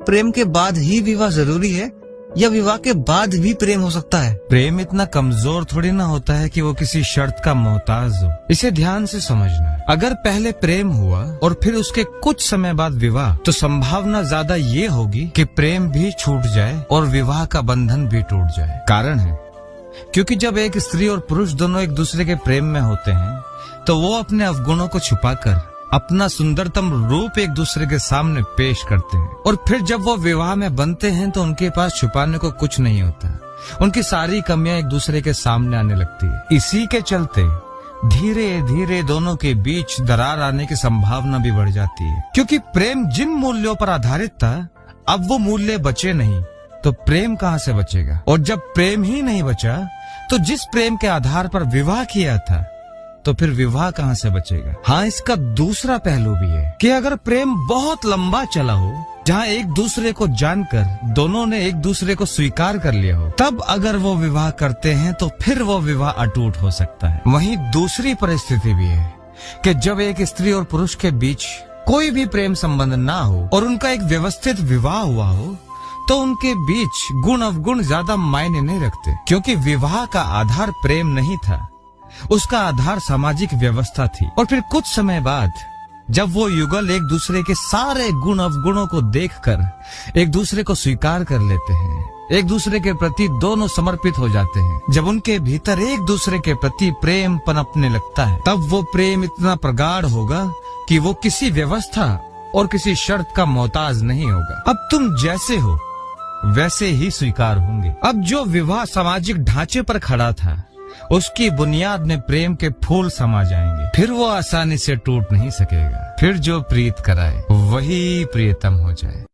प्रेम के बाद ही विवाह जरूरी है या विवाह के बाद भी प्रेम हो सकता है? प्रेम इतना कमजोर थोड़ी ना होता है कि वो किसी शर्त का मोहताज हो। इसे ध्यान से समझना। अगर पहले प्रेम हुआ और फिर उसके कुछ समय बाद विवाह, तो संभावना ज्यादा ये होगी कि प्रेम भी छूट जाए और विवाह का बंधन भी टूट जाए। कारण है क्योंकि जब एक स्त्री और पुरुष दोनों एक दूसरे के प्रेम में होते हैं तो वो अपने अवगुणों को छुपाकर अपना सुंदरतम रूप एक दूसरे के सामने पेश करते हैं, और फिर जब वो विवाह में बनते हैं तो उनके पास छुपाने को कुछ नहीं होता। उनकी सारी कमियां एक दूसरे के सामने आने लगती है। इसी के चलते धीरे धीरे दोनों के बीच दरार आने की संभावना भी बढ़ जाती है, क्योंकि प्रेम जिन मूल्यों पर आधारित था अब वो मूल्य बचे नहीं, तो प्रेम कहाँ से बचेगा? और जब प्रेम ही नहीं बचा तो जिस प्रेम के आधार पर विवाह किया था तो फिर विवाह कहाँ से बचेगा? हाँ, इसका दूसरा पहलू भी है कि अगर प्रेम बहुत लंबा चला हो, जहाँ एक दूसरे को जानकर दोनों ने एक दूसरे को स्वीकार कर लिया हो, तब अगर वो विवाह करते हैं तो फिर वो विवाह अटूट हो सकता है। वहीं दूसरी परिस्थिति भी है कि जब एक स्त्री और पुरुष के बीच कोई भी प्रेम संबंध ना हो और उनका एक व्यवस्थित विवाह हुआ हो, तो उनके बीच गुण अवगुण ज्यादा मायने नहीं रखते, क्योंकि विवाह का आधार प्रेम नहीं था, उसका आधार सामाजिक व्यवस्था थी। और फिर कुछ समय बाद जब वो युगल एक दूसरे के सारे गुण अवगुणों को देखकर एक दूसरे को स्वीकार कर लेते हैं, एक दूसरे के प्रति दोनों समर्पित हो जाते हैं, जब उनके भीतर एक दूसरे के प्रति प्रेम पनपने लगता है, तब वो प्रेम इतना प्रगाढ़ होगा कि वो किसी व्यवस्था और किसी शर्त का मोहताज नहीं होगा। अब तुम जैसे हो वैसे ही स्वीकार होंगे। अब जो विवाह सामाजिक ढांचे पर खड़ा था उसकी बुनियाद में प्रेम के फूल समा जाएंगे, फिर वो आसानी से टूट नहीं सकेगा। फिर जो प्रीत कराए वही प्रियतम हो जाए।